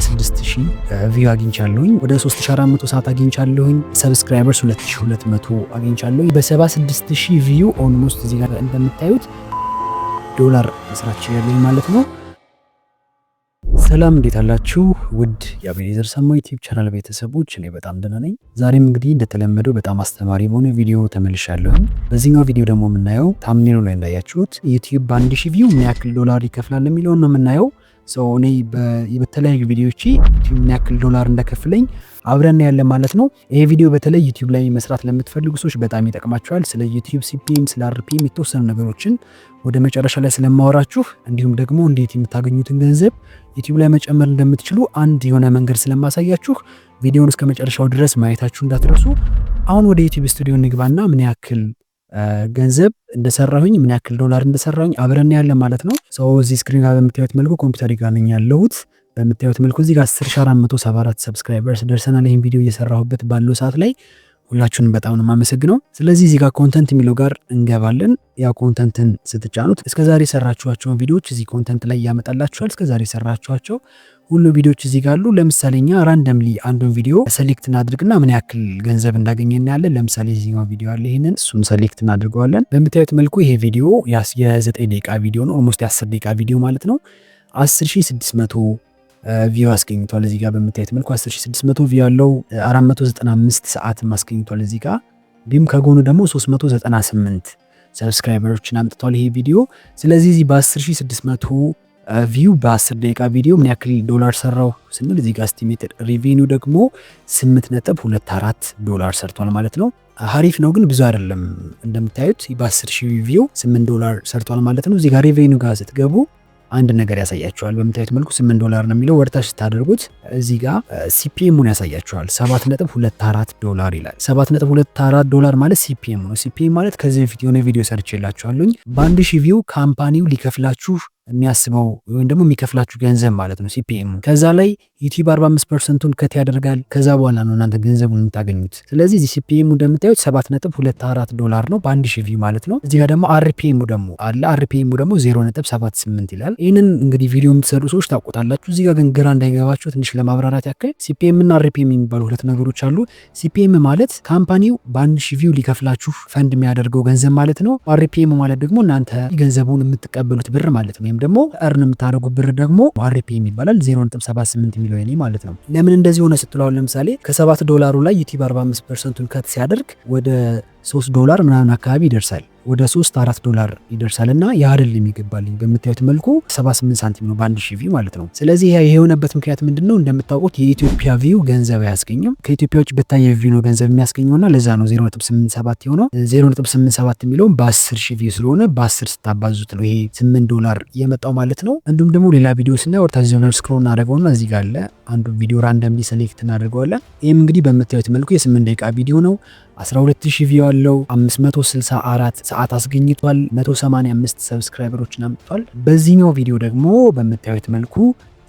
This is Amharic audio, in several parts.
16000 ቪው አግኝቻለሁኝ። ወደ 3400 ሰዓት አግኝቻለሁኝ። ሰብስክራይበርስ 2200 አግኝቻለሁኝ። በ76000 ቪው ኦልሞስት እዚህ ጋር እንደምታዩት ዶላር መስራት ችያለሁኝ ማለት ነው። ሰላም እንዴት አላችሁ? ውድ የአቤኔዘር ሰማው ዩቲዩብ ቻናል ቤተሰቦች፣ እኔ በጣም ደህና ነኝ። ዛሬም እንግዲህ እንደተለመደው በጣም አስተማሪ በሆነ ቪዲዮ ተመልሻለሁ። በዚህኛው ቪዲዮ ደግሞ የምናየው ታምኔሉ ላይ እንዳያችሁት ዩቲዩብ በ1000 ቪው ምን ያክል ዶላር ይከፍላል የሚለውን ነው የምናየው። እኔ በተለያዩ ቪዲዮዎች ዩቲዩብ ምን ያክል ዶላር እንደከፍለኝ አብረን ያለን ማለት ነው። ይሄ ቪዲዮ በተለይ ዩቲዩብ ላይ መስራት ለምትፈልጉ ሰዎች በጣም ይጠቅማችኋል። ስለ ዩቲዩብ ሲፒኤም፣ ስለ አርፒኤም የተወሰኑ ነገሮችን ወደ መጨረሻ ላይ ስለማወራችሁ፣ እንዲሁም ደግሞ እንዴት የምታገኙትን ገንዘብ ዩቲዩብ ላይ መጨመር እንደምትችሉ አንድ የሆነ መንገድ ስለማሳያችሁ ቪዲዮውን እስከ መጨረሻው ድረስ ማየታችሁ እንዳትረሱ። አሁን ወደ ዩቲዩብ ስቱዲዮ እንግባና ምን ያክል ገንዘብ እንደሰራሁኝ ምን ያክል ዶላር እንደሰራሁኝ አብረን ያለን ማለት ነው። እዚህ ስክሪን ጋር በምታዩት መልኩ ኮምፒውተር ጋር ነኝ ያለሁት። በምታዩት መልኩ እዚህ ጋር 10474 ሰብስክራይበርስ ደርሰናል። ይሄን ቪዲዮ እየሰራሁበት ባለው ሰዓት ላይ ሁላችሁንም በጣም ነው የማመሰግነው። ስለዚህ እዚህ ጋር ኮንተንት የሚለው ጋር እንገባለን። ያ ኮንተንትን ስትጫኑት እስከዛሬ የሰራችኋቸውን ቪዲዮዎች እዚህ ኮንተንት ላይ ያመጣላችኋል። እስከዛሬ የሰራችኋቸው ሁሉ ቪዲዮዎች እዚህ ጋር አሉ። ለምሳሌ ራንደምሊ አንዱን ቪዲዮ ሰሌክት እናድርግና ምን ያክል ገንዘብ እንዳገኘን እናያለን። ለምሳሌ እዚህኛው ቪዲዮ አለ፣ ይሄንን እሱን ሰሌክት እናድርገዋለን። በምታዩት መልኩ ይሄ ቪዲዮ የ9 ደቂቃ ቪዲዮ ነው። ኦልሞስት የ10 ደቂቃ ቪዲዮ ማለት ነው። 10600 ቪው አስገኝቷል። እዚህ ጋር በምታዩት መልኩ 10600 ቪው ያለው 495 ሰዓት አስገኝቷል እዚህ ጋር። እንዲሁም ከጎኑ ደግሞ 398 ሰብስክራይበሮችን አምጥቷል ይሄ ቪዲዮ። ስለዚህ እዚህ በ10600 ቪው በ10 ደቂቃ ቪዲዮ ምን ያክል ዶላር ሰራው ስንል እዚህ ጋር ኤስቲሜትድ ሪቬኒው ደግሞ 8.24 ዶላር ሰርቷል ማለት ነው። ሀሪፍ ነው ግን ብዙ አይደለም። እንደምታዩት በ10000 ቪው 8 ዶላር ሰርቷል ማለት ነው። እዚህ ጋር ሪቬኒው ጋር ስትገቡ አንድ ነገር ያሳያችኋል። በምታዩት መልኩ 8 ዶላር ነው የሚለው። ወርታች ስታደርጉት እዚህ ጋር ሲፒኤሙን ያሳያችኋል። 7.24 ዶላር ይላል። 7.24 ዶላር ማለት ሲፒኤም ነው። ሲፒኤም ማለት ከዚህ በፊት የሆነ ቪዲዮ ሰርቼላችኋለሁ። በ1000 ቪው ካምፓኒው ሊከፍላችሁ የሚያስበው ወይም ደግሞ የሚከፍላችሁ ገንዘብ ማለት ነው ሲፒኤም። ከዛ ላይ ዩቲዩብ 45%ን ከት ያደርጋል። ከዛ በኋላ ነው እናንተ ገንዘቡን የምታገኙት። ስለዚህ እዚህ ሲፒኤሙ እንደምታዩት 7.24 ዶላር ነው በ1000 ቪው ማለት ነው። እዚህ ጋር ደግሞ አርፒኤሙ ደግሞ አለ። አርፒኤሙ ደግሞ 0.78 ይላል። ይህንን እንግዲህ ቪዲዮ የምትሰሩ ሰዎች ታውቁታላችሁ። እዚህ ጋር ግን ግራ እንዳይገባችሁ ትንሽ ለማብራራት ያክል ሲፒኤም እና አርፒኤም የሚባሉ ሁለት ነገሮች አሉ። ሲፒኤም ማለት ካምፓኒው በ1000 ቪው ሊከፍላችሁ ፈንድ የሚያደርገው ገንዘብ ማለት ነው። አርፒኤም ማለት ደግሞ እናንተ ገንዘቡን የምትቀበሉት ብር ማለት ነው። ደግሞ እርን የምታደርጉ ብር ደግሞ አርፒኤም ይባላል። 0.78 ሚሊዮን ማለት ነው። ለምን እንደዚህ ሆነ ስትለው ለምሳሌ ከ7 ዶላሩ ላይ ዩቲዩብ 45%ን ከት ሲያደርግ ወደ 3 ዶላር ምናምን አካባቢ ይደርሳል። ወደ 3-4 ዶላር ይደርሳልና ያህል የሚገባልኝ በምታዩት መልኩ 78 ሳንቲም ነው በ1000 ቪው ማለት ነው። ስለዚህ ይሄ የሆነበት ምክንያት ምንድነው? እንደምታውቁት የኢትዮጵያ ቪው ገንዘብ አያስገኝም። ከኢትዮጵያ ውጭ በታየ ቪው ነው ገንዘብ የሚያስገኘውና ለዛ ነው 0.87 የሆነው። 0.87 የሚለው በ10000 ቪው ስለሆነ በ10 ስታባዙት ነው ይሄ 8 ዶላር የመጣው ማለት ነው። እንዲሁም ደግሞ ሌላ ቪዲዮ ስናይ ወርታች ዞነር ስክሮል እናደርገውና እዚህ ጋር አለ አንዱ ቪዲዮ ራንደምሊ ሰሌክት እናደርገዋለን። ይሄም እንግዲህ በምታዩት መልኩ የ8 ደቂቃ ቪዲዮ ነው። 12000 ቪው አለው። 564 ሰዓት አስገኝቷል። 185 ሰብስክራይበሮችን አምጥቷል። በዚህኛው ቪዲዮ ደግሞ በምታዩት መልኩ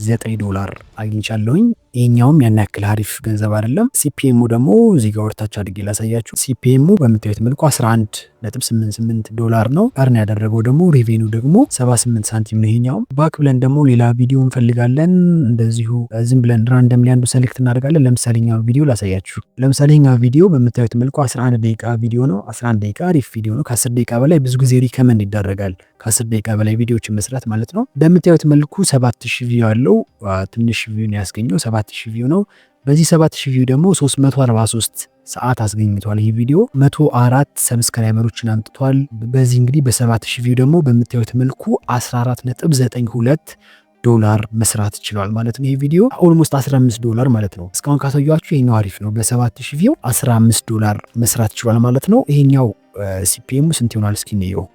9 ዶላር አግኝቻለሁኝ። ይሄኛውም ያን ያክል አሪፍ ገንዘብ አይደለም። ሲፒኤሙ ደግሞ እዚህ ጋር ወርታች አድርጌ ላሳያችሁ። ሲፒኤሙ በምታዩት መልኩ 11.88 ዶላር ነው። አርን ያደረገው ደግሞ ሪቬኒው ደግሞ 78 ሳንቲም ነው። ይሄኛውም ባክ ብለን ደግሞ ሌላ ቪዲዮ እንፈልጋለን። እንደዚሁ ዝም ብለን ራንደም ሊያንዱ ሰሌክት እናደርጋለን። ለምሳሌ ኛው ቪዲዮ ላሳያችሁ። ለምሳሌ ኛው ቪዲዮ በምታዩት መልኩ 11 ደቂቃ ቪዲዮ ነው። 11 ደቂቃ አሪፍ ቪዲዮ ነው። ከ10 ደቂቃ በላይ ብዙ ጊዜ ሪከመንድ ይደረጋል። ከ10 ደቂቃ በላይ ቪዲዮዎችን መስራት ማለት ነው። በምታዩት መልኩ 7000 ቪው አለው። ትንሽ ቪው ነው ያስገኘው 7000 ቪው ነው። በዚህ 7000 ቪው ደግሞ 343 ሰዓት አስገኝቷል። ይህ ቪዲዮ 104 ሰብስክራይበሮችን አምጥቷል። በዚህ እንግዲህ በ7000 ቪው ደግሞ በምታዩት መልኩ 14.92 ዶላር መስራት ይችላል ማለት ነው። ይሄ ቪዲዮ ኦልሞስት 15 ዶላር ማለት ነው። እስካሁን ካሳያችሁ ይሄኛው አሪፍ ነው። በ7000 ቪው 15 ዶላር መስራት ይችላል ማለት ነው። ይሄኛው ሲፒኤሙ ስንት ይሆናል እስኪ እንየው።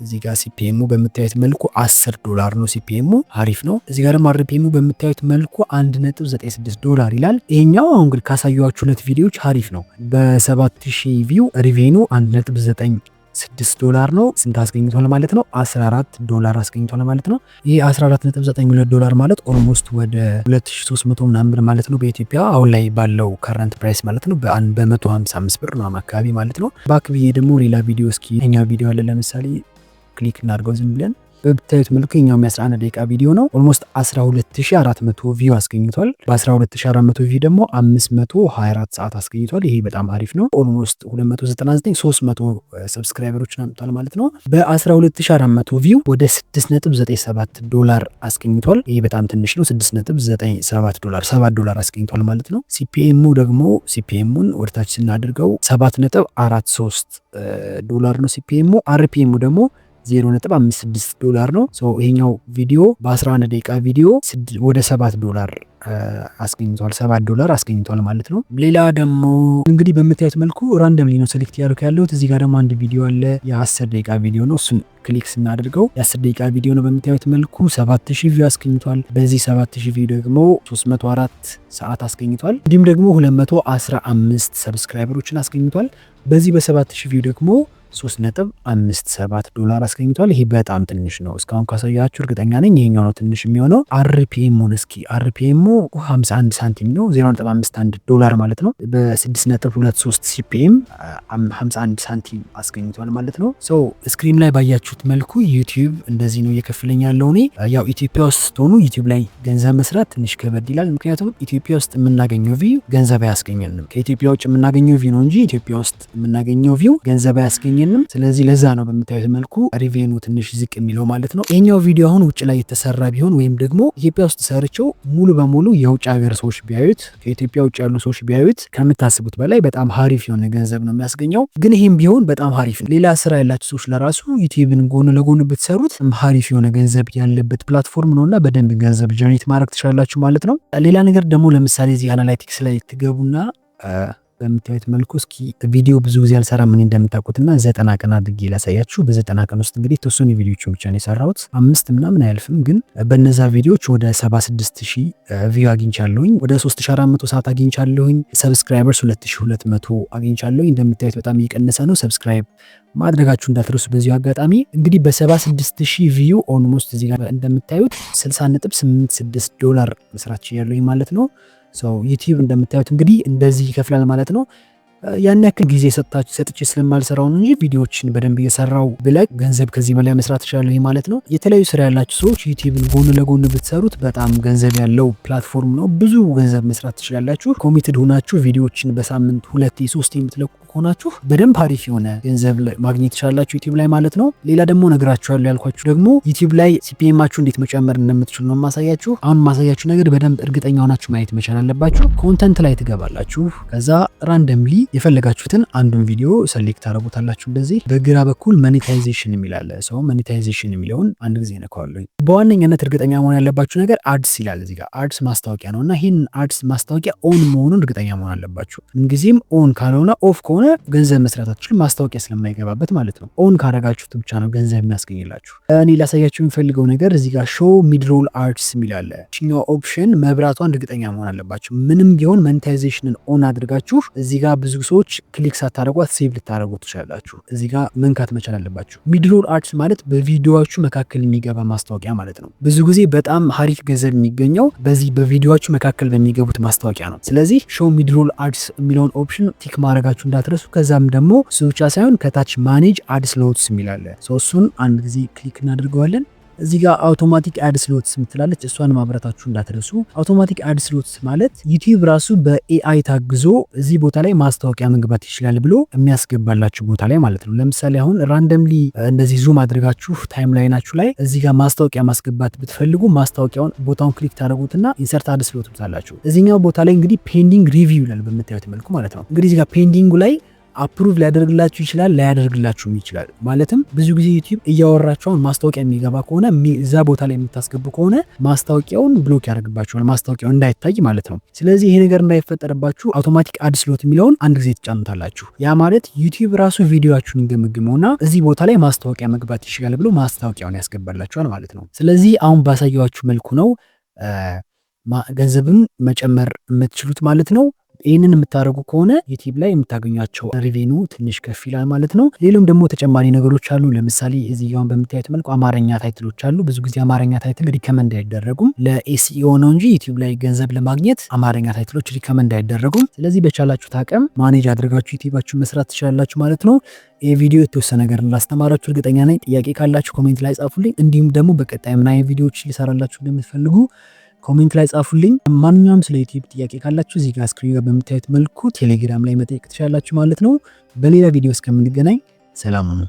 እዚህ ጋር ሲፒኤሙ በምታዩት መልኩ 10 ዶላር ነው። ሲፒኤሙ አሪፍ ነው። እዚህ ጋር ደግሞ አርፒኤሙ በምታዩት መልኩ 1.96 ዶላር ይላል። ይሄኛው አሁን እንግዲህ ካሳያችሁ ሁለት ቪዲዮዎች አሪፍ ነው። በ7000 ቪው ሪቬኒው 1.96 ዶላር ነው። ስንት አስገኝቷል ማለት ነው? 14 ዶላር አስገኝቷል ማለት ነው። ይሄ 14.92 ዶላር ማለት ኦልሞስት ወደ 2300 ምናምን ብር ማለት ነው በኢትዮጵያ አሁን ላይ ባለው ከረንት ፕራይስ ማለት ነው። በ155 ብር ነው አካባቢ ማለት ነው። ባክ ብዬ ደግሞ ሌላ ቪዲዮ እስኪ እኛ ቪዲዮ አለ ለምሳሌ ክሊክ እናድርገው ዝም ብለን በብታዩት መልኩ የኛው 11 ደቂቃ ቪዲዮ ነው። ኦልሞስት 12400 ቪው አስገኝቷል። በ12400 ቪው ደግሞ 524 ሰዓት አስገኝቷል። ይሄ በጣም አሪፍ ነው። ኦልሞስት 299 300 ሰብስክራይበሮችን አምጥቷል ማለት ነው። በ12400 ቪው ወደ 6.97 ዶላር አስገኝቷል። ይሄ በጣም ትንሽ ነው። 6.97 ዶላር $7 አስገኝቷል ማለት ነው። ሲፒኤሙ ደግሞ ሲፒኤሙን ወደታች ስናደርገው 7.43 ዶላር ነው ሲፒኤሙ። አርፒኤሙ ደግሞ 0.56 ዶላር ነው። ይሄኛው ቪዲዮ በ11 ደቂቃ ቪዲዮ ወደ $7 አስገኝቷል። $7 አስገኝቷል ማለት ነው። ሌላ ደግሞ እንግዲህ በምታዩት መልኩ ራንደምሊ ነው ሴሌክት ያሉት። እዚህ ጋር ደግሞ አንድ ቪዲዮ አለ፣ የ10 ደቂቃ ቪዲዮ ነው። እሱን ክሊክ ስናደርገው የ10 ደቂቃ ቪዲዮ ነው። በምታዩት መልኩ 7000 ቪው አስገኝቷል። በዚህ 7000 ቪው ደግሞ 304 ሰዓት አስገኝቷል። እንዲሁም ደግሞ 215 ሰብስክራይበሮችን አስገኝቷል። በዚህ በ7000 ቪው ደግሞ 3.57 ዶላር አስገኝቷል። ይሄ በጣም ትንሽ ነው። እስካሁን ካሳያችሁ እርግጠኛ ነኝ ይሄኛው ነው ትንሽ የሚሆነው። አርፒኤሙን እስኪ አርፒኤሙ 51 ሳንቲም ነው፣ 0.51 ዶላር ማለት ነው። በ6.23 ሲፒኤም 51 ሳንቲም አስገኝቷል ማለት ነው። ስክሪን ላይ ባያችሁት መልኩ ዩቲዩብ እንደዚህ ነው እየከፈለኝ ያለው። እኔ ያው ኢትዮጵያ ውስጥ ስትሆኑ ዩቲዩብ ላይ ገንዘብ መስራት ትንሽ ከበድ ይላል። ምክንያቱም ኢትዮጵያ ውስጥ የምናገኘው ቪው ገንዘብ አያስገኘንም። ከኢትዮጵያ ውጭ የምናገኘው ቪው ነው እንጂ ኢትዮጵያ ውስጥ የምናገኘው ቪው ገንዘብ አያስገኘንም። ስለዚህ ለዛ ነው በምታዩት መልኩ ሪቬኑ ትንሽ ዝቅ የሚለው ማለት ነው። ይሄኛው ቪዲዮ አሁን ውጭ ላይ የተሰራ ቢሆን ወይም ደግሞ ኢትዮጵያ ውስጥ ሰርቸው ሙሉ በሙሉ የውጭ ሀገር ሰዎች ቢያዩት፣ ከኢትዮጵያ ውጭ ያሉ ሰዎች ቢያዩት ከምታስቡት በላይ በጣም ሀሪፍ የሆነ ገንዘብ ነው የሚያስገኘው። ግን ይህም ቢሆን በጣም ሀሪፍ ነው። ሌላ ስራ ያላችሁ ሰዎች ለራሱ ዩቲዩብን ጎን ለጎን ብትሰሩት ሀሪፍ የሆነ ገንዘብ ያለበት ፕላትፎርም ነውና በደንብ ገንዘብ ጀነሬት ማድረግ ትችላላችሁ ማለት ነው። ሌላ ነገር ደግሞ ለምሳሌ እዚህ አናላይቲክስ ላይ ትገቡና በምታዩት መልኩ እስኪ ቪዲዮ ብዙ ጊዜ አልሰራ ምን እንደምታውቁትና 90 ቀን አድርጌ ላሳያችሁ። በ90 ቀን ውስጥ እንግዲህ ተወሰኑ ቪዲዮዎች ብቻ ነው የሰራሁት፣ 5 ምናምን አያልፍም። ግን በነዛ ቪዲዮዎች ወደ 76000 ቪው አግኝቻለሁኝ፣ ወደ 3400 ሰዓት አግኝቻለሁኝ፣ ሰብስክራይበርስ 2200 አግኝቻለሁኝ። እንደምታዩት በጣም እየቀነሰ ነው። ሰብስክራይብ ማድረጋችሁ እንዳትረሱ። በዚሁ አጋጣሚ እንግዲህ በ76000 ቪው ኦልሞስት እዚህ ጋር እንደምታዩት 60.86 ዶላር መስራት ችያለሁኝ ማለት ነው። ዩቲዩብ እንደምታዩት እንግዲህ እንደዚህ ይከፍላል ማለት ነው። ያን ያክል ጊዜ ሰጥቼ ስለማልሰራው ነው እንጂ ቪዲዮዎችን በደንብ እየሰራው ብለቅ ገንዘብ ከዚህ በላይ መስራት ይችላል ማለት ነው። የተለያዩ ስራ ያላችሁ ሰዎች ዩቲዩብን ጎን ለጎን ብትሰሩት በጣም ገንዘብ ያለው ፕላትፎርም ነው። ብዙ ገንዘብ መስራት ትችላላችሁ። ኮሚትድ ሆናችሁ ቪዲዮዎችን በሳምንት 2-3 የምትለቁ ሆናችሁ በደንብ አሪፍ የሆነ ገንዘብ ማግኘት ትችላላችሁ ዩቲዩብ ላይ ማለት ነው። ሌላ ደግሞ ነግራችኋለሁ ያልኳችሁ ደግሞ ዩቲዩብ ላይ ሲፒኤማችሁ እንዴት መጨመር እንደምትችሉ ነው ማሳያችሁ። አሁን ማሳያችሁ ነገር በደንብ እርግጠኛ ሆናችሁ ማየት መቻል አለባችሁ። ኮንተንት ላይ ትገባላችሁ። ከዛ ራንደምሊ የፈለጋችሁትን አንዱን ቪዲዮ ሰሌክት ታረጉታላችሁ። እንደዚህ በግራ በኩል ሞኔታይዜሽን የሚላለ ሰው ሞኔታይዜሽን የሚለውን አንድ ጊዜ ነካዋለሁ። በዋነኛነት እርግጠኛ መሆን ያለባችሁ ነገር አድስ ይላል እዚህ ጋር። አድስ ማስታወቂያ ነውና ይሄን አድስ ማስታወቂያ ኦን መሆኑን እርግጠኛ መሆን አለባችሁ። ምንጊዜም ኦን ካልሆነ ኦፍ ከሆነ ገንዘብ መስራታችሁ ማስታወቂያ ስለማይገባበት ማለት ነው። ኦን ካረጋችሁት ብቻ ነው ገንዘብ የሚያስገኝላችሁ። እኔ ላሳያችሁ የሚፈልገው ነገር እዚህ ጋር ሾው ሚድሮል አርትስ የሚላለ እቺኛው ኦፕሽን መብራቷን እርግጠኛ መሆን አለባችሁ። ምንም ቢሆን ሞኔታይዜሽንን ኦን አድርጋችሁ እዚህ ጋር ብዙ ሰዎች ክሊክ ሳታደርጓት ሴቭ ልታደርጉ ትችላላችሁ። እዚህ ጋር መንካት መቻል አለባችሁ። ሚድሮል አርትስ ማለት በቪዲዮዎቹ መካከል የሚገባ ማስታወቂያ ማለት ነው። ብዙ ጊዜ በጣም ሀሪፍ ገንዘብ የሚገኘው በዚህ በቪዲዮዎቹ መካከል በሚገቡት ማስታወቂያ ነው። ስለዚህ ሾው ሚድሮል አርትስ የሚለውን ኦፕሽን ቲክ ማድረጋችሁ እንዳትረሱ። ከዛም ደግሞ እሱ ብቻ ሳይሆን ከታች ማኔጅ አድ ስሎትስ የሚላለ እሱን አንድ ጊዜ ክሊክ እናደርገዋለን። እዚህ ጋር አውቶማቲክ አድ ስሎትስ ምትላለች፣ እሷን ማብራታችሁ እንዳትረሱ። አውቶማቲክ አድ ስሎትስ ማለት ዩቲዩብ ራሱ በኤአይ ታግዞ እዚህ ቦታ ላይ ማስታወቂያ መግባት ይችላል ብሎ የሚያስገባላችሁ ቦታ ላይ ማለት ነው። ለምሳሌ አሁን ራንደምሊ እንደዚህ ዙም አድርጋችሁ ታይም ላይናችሁ ላይ እዚህ ጋር ማስታወቂያ ማስገባት ብትፈልጉ ማስታወቂያውን ቦታውን ክሊክ ታደርጉትና ኢንሰርት አድ ስሎት ብታላችሁ እዚህኛው ቦታ ላይ እንግዲህ ፔንዲንግ ሪቪው ይላል በምታዩት መልኩ ማለት ነው። እንግዲህ እዚህ ጋር ፔንዲንጉ ላይ አፕሩቭ ሊያደርግላችሁ ይችላል፣ ላያደርግላችሁም ይችላል። ማለትም ብዙ ጊዜ ዩቲዩብ እያወራቸውን ማስታወቂያ የሚገባ ከሆነ እዛ ቦታ ላይ የምታስገቡ ከሆነ ማስታወቂያውን ብሎክ ያደርግባችኋል፣ ማስታወቂያው እንዳይታይ ማለት ነው። ስለዚህ ይሄ ነገር እንዳይፈጠርባችሁ አውቶማቲክ አድ ስሎት የሚለውን አንድ ጊዜ ትጫኑታላችሁ። ያ ማለት ዩቲዩብ ራሱ ቪዲዮአችሁን ገምግመውና እዚህ ቦታ ላይ ማስታወቂያ መግባት ይችላል ብሎ ማስታወቂያውን ያስገባላችኋል ማለት ነው። ስለዚህ አሁን ባሳየዋችሁ መልኩ ነው ገንዘብን መጨመር የምትችሉት ማለት ነው። ይህንን የምታደርጉ ከሆነ ዩቲዩብ ላይ የምታገኟቸው ሪቬኑ ትንሽ ከፍ ይላል ማለት ነው። ሌሎም ደግሞ ተጨማሪ ነገሮች አሉ። ለምሳሌ እዚያውን በምታዩት መልኩ አማርኛ ታይትሎች አሉ። ብዙ ጊዜ አማርኛ ታይትል ሪከመንድ አይደረጉም። ለኤስኢኦ ነው እንጂ ዩቲዩብ ላይ ገንዘብ ለማግኘት አማርኛ ታይትሎች ሪከመንድ አይደረጉም። ስለዚህ በቻላችሁት አቅም ማኔጅ አድርጋችሁ ዩቲዩባችሁን መስራት ትችላላችሁ ማለት ነው። ይህ ቪዲዮ የተወሰነ ነገር እንዳስተማራችሁ እርግጠኛ ነኝ። ጥያቄ ካላችሁ ኮሜንት ላይ ጻፉልኝ። እንዲሁም ደግሞ በቀጣይ ምን አይነት ቪዲዮዎች ሊሰራላችሁ እንደምትፈልጉ ኮሜንት ላይ ጻፉልኝ። ማንኛውም ስለ ዩቲዩብ ጥያቄ ካላችሁ እዚህ ጋር ስክሪን ጋር በምታዩት መልኩ ቴሌግራም ላይ መጠየቅ ትችላላችሁ ማለት ነው። በሌላ ቪዲዮ እስከምንገናኝ ሰላም ነው።